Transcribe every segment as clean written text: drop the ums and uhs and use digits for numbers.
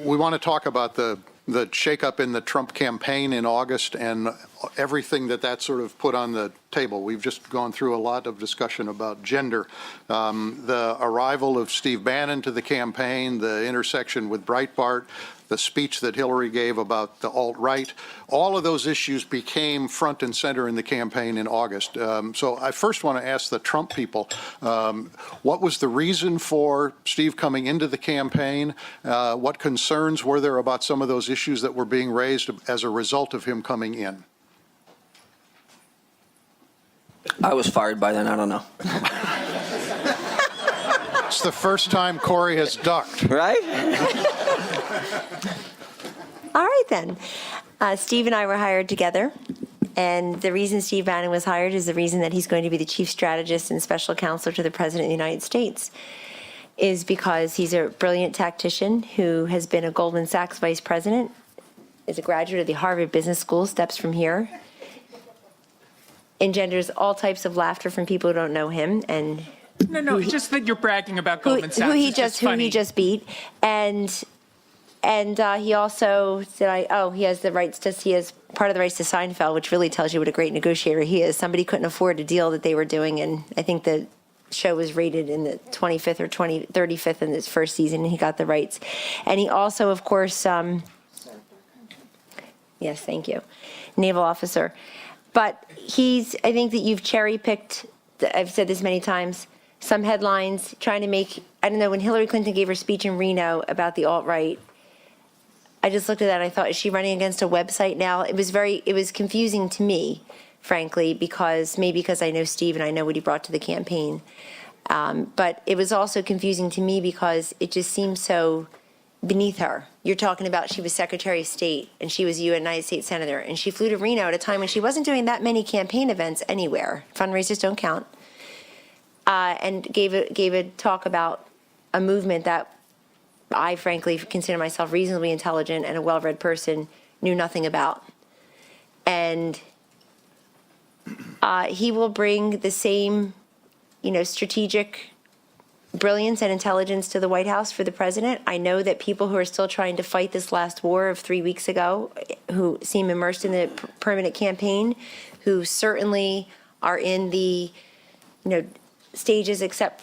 we want to talk about the shakeup in the Trump campaign in August and everything that sort of put on the table. We've just gone through a lot of discussion about gender, the arrival of Steve Bannon to the campaign, the intersection with Breitbart, the speech that Hillary gave about the alt-right. All of those issues became front and center in the campaign in August. So I first want to ask the Trump people, what was the reason for Steve coming into the campaign? What concerns were there about some of those issues that were being raised as a result of him coming in? I was fired by then, I don't know. It's the first time Corey has ducked. Right? All right, then. Steve and I were hired together. And the reason Steve Bannon was hired is the reason that he's going to be the chief strategist and special counselor to the President of the United States, is because he's a brilliant tactician who has been a Goldman Sachs vice president, is a graduate of the Harvard Business School, steps from here, engenders all types of laughter from people who don't know him, and No, it's just that you're bragging about Goldman Sachs. who he just beat, and he also he has the rights to he has part of the rights to Seinfeld, which really tells you what a great negotiator he is. Somebody couldn't afford a deal that they were doing, and I think the show was rated in the 25th or 35th in its first season, and he got the rights. And he also, of course, yes, thank you, naval officer. But I think that you've cherry-picked, I've said this many times, some headlines trying to make, I don't know, when Hillary Clinton gave her speech in Reno about the alt-right, I just looked at that and I thought, is she running against a website now? It was confusing to me, frankly, because I know Steve and I know what he brought to the campaign. But it was also confusing to me because it just seemed so beneath her. You're talking about she was Secretary of State and she was a United States Senator and she flew to Reno at a time when she wasn't doing that many campaign events anywhere. Fundraisers don't count. And gave a talk about a movement that I frankly consider myself reasonably intelligent and a well-read person knew nothing about. And he will bring the same, strategic brilliance and intelligence to the White House for the president. I know that people who are still trying to fight this last war of 3 weeks ago, who seem immersed in the permanent campaign, who certainly are in the, stages except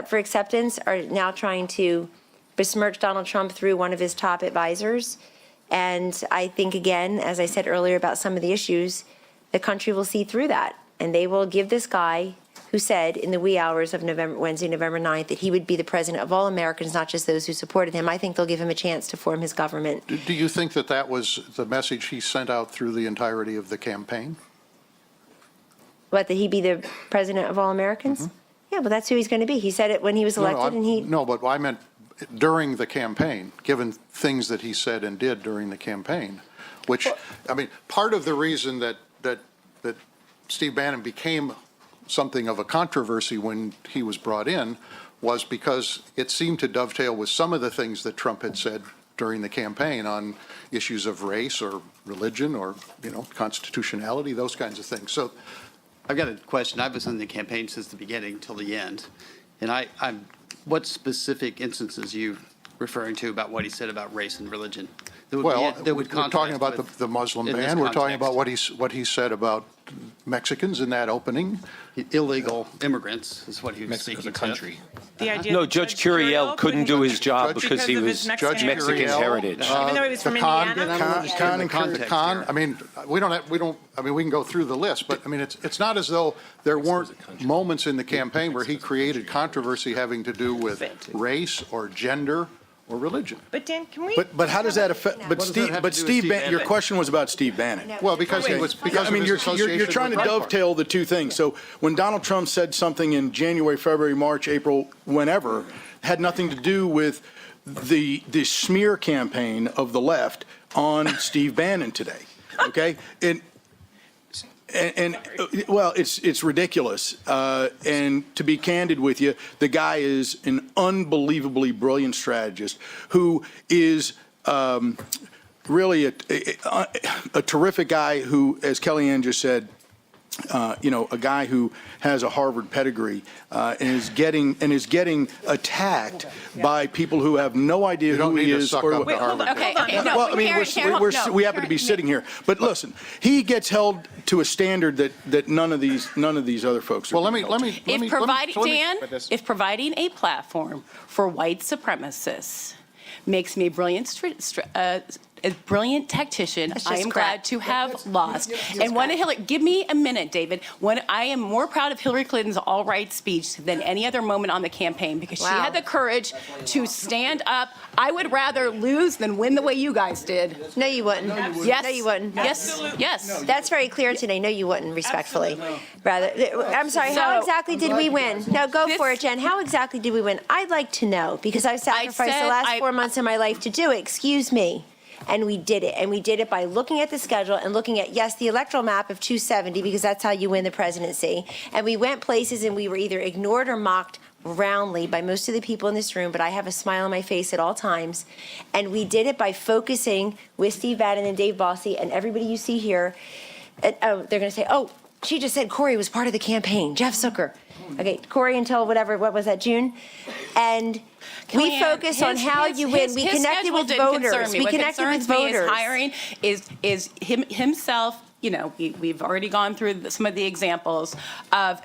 for acceptance, are now trying to besmirch Donald Trump through one of his top advisors. And I think, again, as I said earlier about some of the issues, the country will see through that. And they will give this guy who said in the wee hours of Wednesday, November 9th, that he would be the president of all Americans, not just those who supported him. I think they'll give him a chance to form his government. Do you think that was the message he sent out through the entirety of the campaign? What, that he be the president of all Americans? Mm-hmm. Yeah, well, that's who he's going to be. He said it when he was elected, No, but I meant during the campaign, given things that he said and did during the campaign, which, part of the reason that Steve Bannon became something of a controversy when he was brought in was because it seemed to dovetail with some of the things that Trump had said during the campaign on issues of race or religion or, constitutionality, those kinds of things. So I've got a question. I've been in the campaign since the beginning till the end. And what specific instances are you referring to about what he said about race and religion? We're talking about the Muslim ban. We're talking about what he said about Mexicans in that opening. Illegal immigrants is what he was speaking Mexico's a country. The idea No, that Judge Curiel couldn't do his job because he of was his Mexican Mexican heritage. Even though he was from Indiana? We can go through the list, but it's not as though there weren't moments in the campaign where he created controversy having to do with race or gender or religion. But Dan, can we? But how does that affect? But does that have to do with Steve Steve Bannon. Your Bannon? question was about Steve Bannon. Well, because he was because of his association you're trying to with Breitbart. dovetail the two things. So when Donald Trump said something in January, February, March, April, whenever, had nothing to do with the smear campaign of the left on Steve Bannon today. Okay, well, it's ridiculous. And to be candid with you, the guy is an unbelievably brilliant strategist who is really a terrific guy who, as Kellyanne just said, a guy who has a Harvard pedigree and is getting attacked by people who have no idea You don't who he need to is. suck up to Harvard. Okay, okay, no, Well, I mean, we happen to be sitting here, but listen, he gets held to a standard that none of these other folks are. Well, let being me, held to. let me. If providing, so let me- Dan, if providing a platform for white supremacists makes me a brilliant tactician, That's I just am crap. glad to have lost. And one of Hillary, give me a minute, David. When I am more proud of Hillary Clinton's all-right speech than any other moment on the campaign because she Wow. had the courage to stand up. I would rather lose than win the way you guys did. No, you wouldn't. Yes. No, you wouldn't. Yes. Yes. That's very clear today. No, you wouldn't, respectfully. Rather, I'm sorry, how So- exactly did we win? No, go for it, Jen. How exactly did we win? I'd like to know, because I've sacrificed the said last 4 months of my life to do it. Excuse me. And we did it. And we did it by looking at the schedule and looking at, yes, the electoral map of 270, because that's how you win the presidency. And we went places and we were either ignored or mocked roundly by most of the people in this room, but I have a smile on my face at all times. And we did it by focusing with Steve Bannon and Dave Bossie and everybody you see here. And, oh, they're going to say, oh, she just said Corey was part of the campaign, Jeff Zucker. Okay, Corey until whatever, what was that, June? And we Kellyanne, focus on how you win. We his connected schedule with didn't concern voters. me. We What connected with concerns me voters. is hiring is himself. You know, we've already gone through some of the examples of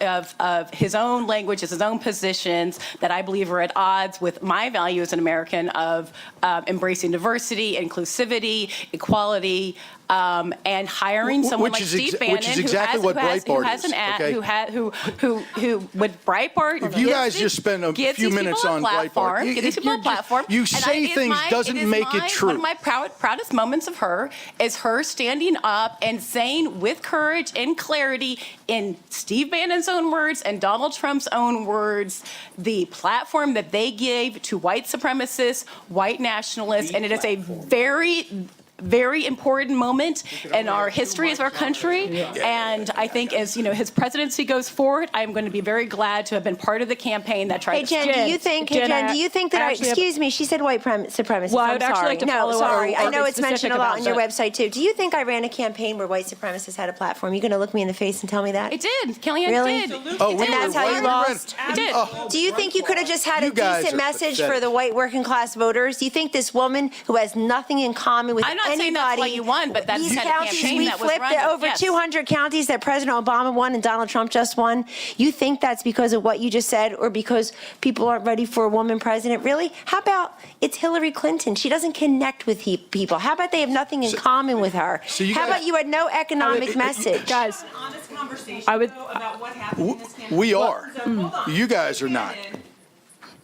his own languages, his own positions that I believe are at odds with my value as an American of embracing diversity, inclusivity, equality, and hiring someone Which like is Steve Bannon, which is exactly what Breitbart is, okay? who would Breitbart. If you guys just spend a few minutes on Breitbart, give these people a platform. you And say it is things doesn't make it true. One of my proudest moments of her is her standing up and saying with courage and clarity in Steve Bannon's own words and Donald Trump's own words, the platform that they gave to white supremacists, white nationalists, and it is a very important moment in our history as our country. And I think as his presidency goes forward, I'm going to be very glad to have been part of the campaign that tried Hey, to Jen, do you think? Hey, Jen, do you think that? Excuse me. She said white supremacists. Well, I I'm would actually sorry. like to No, follow up sorry. I or know be it's mentioned specific a lot about on your that. website too. Do you think I ran a campaign where white supremacists had a platform? You going to look me in the face and tell me that? It did. Kellyanne Really? did. Oh, we And that's were how right you around- lost? It did. Do you think you could have just had a You guys decent are message pathetic. for the white working class voters? Do you think this woman who has nothing in common with I'm not anybody? saying that's why you won, but that's these the kind of counties campaign we that was flipped run. over Yes. 200 counties that President Obama won and Donald Trump just won. You think that's because of what you just said, or because people aren't ready for a woman president? Really? How about it's Hillary Clinton? She doesn't connect with people. How about they have nothing in common with her? so you How guys- about you had no economic message? Guys, Honest conversation I would- though, about what happened in this campaign. We are. So, hold on. You guys are not.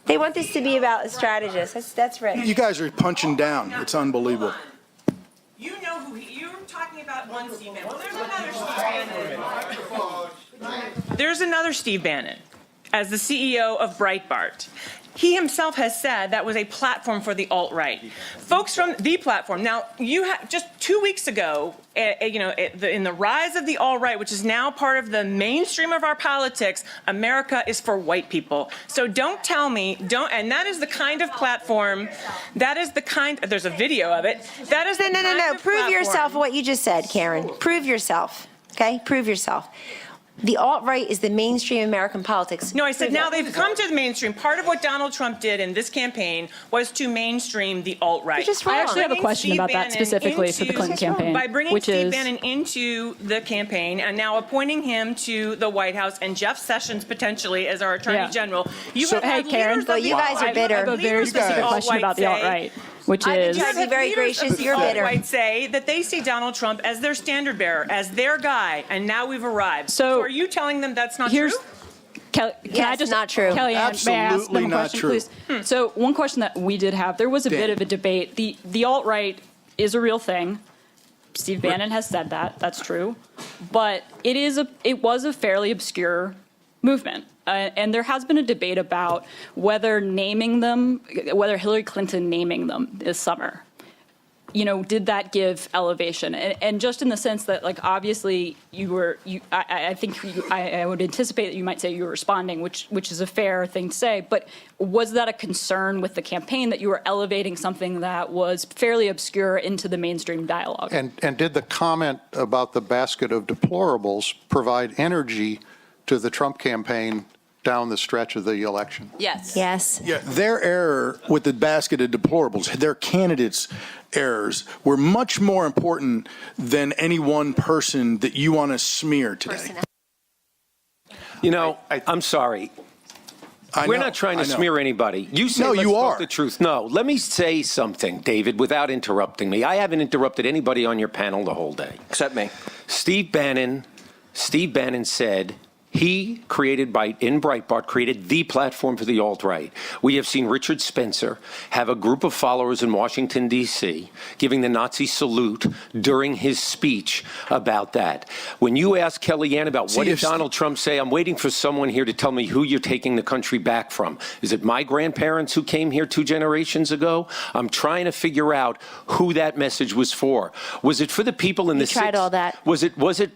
They want this to be about strategists. That's right. You guys are punching down. It's unbelievable. You know who you're talking about. One Steve Bannon. Well, there's another Steve Bannon as the CEO of Breitbart. He himself has said that was a platform for the alt-right. Folks from the platform. Now, you just 2 weeks ago, in the rise of the alt-right, which is now part of the mainstream of our politics, America is for white people. So don't tell me, and that is the kind of platform, there's a video of it. That is the No. kind of Prove platform- yourself what you just said, Karen. Prove yourself. Okay? Prove yourself. The alt-right is the mainstream American politics. No, I said Prove now it. they've come to the mainstream. Part of what Donald Trump did in this campaign was to mainstream the alt-right. You're just wrong. I actually have a Bringing question Steve about that Bannon specifically for the Clinton Just wrong. campaign, By bringing which Steve is Bannon into the campaign and now appointing him to the White House and Jeff Sessions potentially as our Attorney Yeah. General, you So- have had Hey, Karen. leaders Well, of the you guys are alt-right- bitter. I have a very leaders of the specific question alt-right about the say- alt-right, which I've been is trying to be very Leaders of gracious. the You're bitter. alt-right say that they see Donald Trump as their standard bearer, as their guy, and now we've arrived. So- are you telling them that's not here's true? Can I Yes, just not true. Kellyanne, may I ask Absolutely them a not question, true. please? So one question that we did have, there was a Dan. bit of a debate. The alt-right is a real thing. Steve Bannon has said that. That's true. But it was a fairly obscure movement. And there has been a debate about whether Hillary Clinton naming them this summer did that give elevation? And just in the sense that, like, obviously I would anticipate that you might say you were responding, which is a fair thing to say, but was that a concern with the campaign that you were elevating something that was fairly obscure into the mainstream dialogue? And did the comment about the basket of deplorables provide energy to the Trump campaign down the stretch of the election? Yes. Yes. Yeah, their error with the basket of deplorables, their candidates' errors were much more important than any one person that you want to smear today. I'm sorry. I We're know, not trying to I know. smear anybody. You say No, let's you talk are. the truth. No, let me say something, David, without interrupting me. I haven't interrupted anybody on your panel the whole day. Except me. Steve Bannon said he created Breitbart created the platform for the alt-right. We have seen Richard Spencer have a group of followers in Washington, D.C., giving the Nazi salute during his speech about that. When you ask Kellyanne about what did Donald Trump say, I'm waiting for someone here to tell me who you're taking the country back from. Is it my grandparents who came here 2 generations ago? I'm trying to figure out who that message was for. Was it for the people in the tried all that. Was it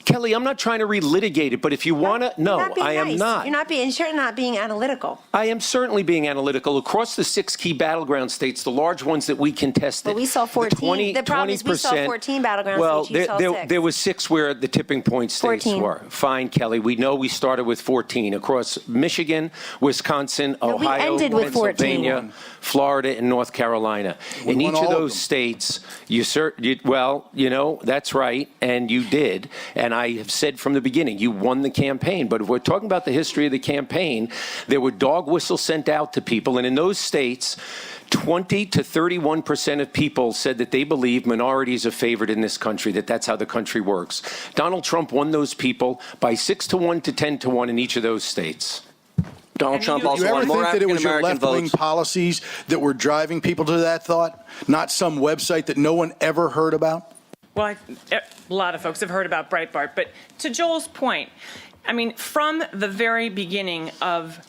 Kelly, I'm not trying to relitigate it, but if you want to, no, I am not. You're certainly not being analytical. I am certainly being analytical. Across the 6 key battleground states, the large ones that we contested. Well, we saw 14. The problem is we saw 14 battleground states. You saw 6. There was 6 where the tipping point states 14. were. Fine, Kelly. We know we started with 14 across Michigan, Wisconsin, Ohio, ended with 14. Pennsylvania, Florida, and North Carolina. We In won each of all of those them. states, that's right, and you did. And I have said from the beginning, you won the campaign. But if we're talking about the history of the campaign, there were dog whistles sent out to people. And in those states, 20 to 31% of people said that they believe minorities are favored in this country, that's how the country works. Donald Trump won those people by 6-1 to 10-1 in each of those states. Donald Trump Do also you ever won more think that it was your African-American left-wing votes. policies that were driving people to that thought, not some website that no one ever heard about? Well, a lot of folks have heard about Breitbart, but to Joel's point, I mean, from the very beginning of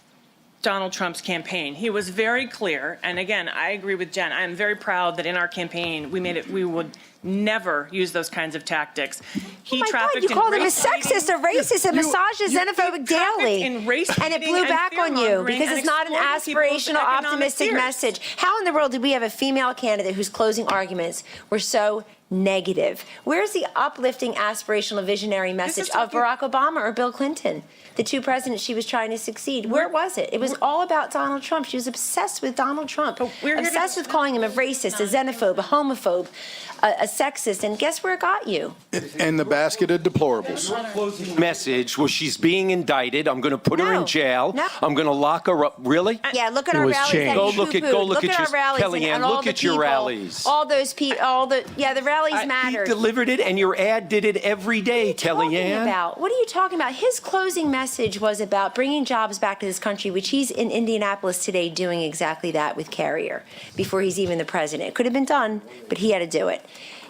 Donald Trump's campaign, he was very clear, and again, I agree with Jen. I am very proud that in our campaign, we would never use those kinds of tactics. He Oh my God, trafficked you in called him a race sexist, a racist, a misogynist, xenophobic daily. in race And it baiting blew and back on you fear-mongering because and it's not an exploiting people's aspirational, economic optimistic fears. message. How in the world did we have a female candidate whose closing arguments were so negative? Where's the uplifting, aspirational, visionary message of Barack Obama or Bill Clinton? The 2 presidents she was trying to succeed. Where was it? It was all about Donald Trump. She was obsessed with Donald Trump. Obsessed with calling him a racist, a xenophobe, a homophobe, a sexist. And guess where it got you? And the basket of deplorables. Message was she's being indicted. I'm going to put her No. in jail. No. I'm going to lock her up. Really? Yeah, look at our rallies. that Go you look at- poo-pooed. go look at at your- our rallies and Kellyanne, all look the at your people, rallies. All those people, the rallies He mattered. delivered it, and your ad did it every day, Kellyanne. What are you talking about? His closing message was about bringing jobs back to this country, which he's in Indianapolis today doing exactly that with Carrier before he's even the president. It could have been done, but he had to do it.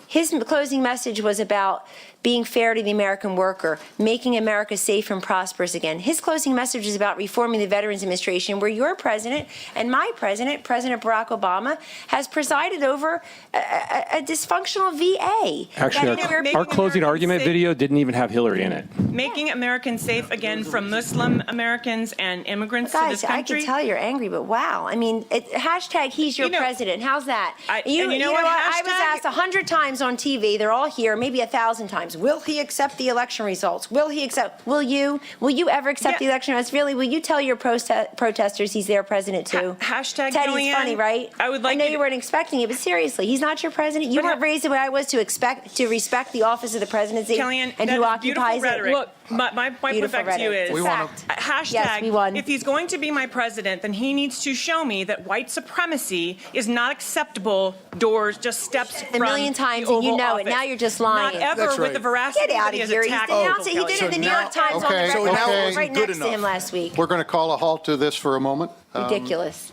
His closing message was about being fair to the American worker, making America safe and prosperous again. His closing message is about reforming the Veterans Administration, where your president and my president, President Barack Obama, has presided over a dysfunctional VA. Actually, our closing argument video didn't even have Hillary in it. Making Americans safe again from Muslim Americans and immigrants to this Guys, I country. can tell you're angry, but wow. I mean, hashtag he's your president. How's that? and you know what? I was Hashtag- asked 100 times on TV. They're all here, maybe 1,000 times. Will he accept the election results? Will he accept? Will you ever accept the election results? Really? Will you tell your protesters he's their president too? Hashtag Teddy's Kellyanne, funny, right? I would like I know you you to- weren't expecting it, but seriously, he's not your president. You But weren't raised the way I was to respect the office of the presidency Kellyanne, and that who is beautiful occupies it. rhetoric. Look, my point Beautiful back to you rhetoric. is We wanna- Fact. hashtag. Yes, we won. If he's going to be my president, then he needs to show me that white supremacy is not acceptable. Doors, just steps A from million times, the and you Oval know it. Office. Now you're just lying. Not ever That's with right. the veracity Get out that he of has here. He's attacked. denounced it. He people, did it in the Kellyanne. New York Times on the Okay, record. okay. Right Good next to enough. him last week. We're going to call a halt to this for a moment. Ridiculous.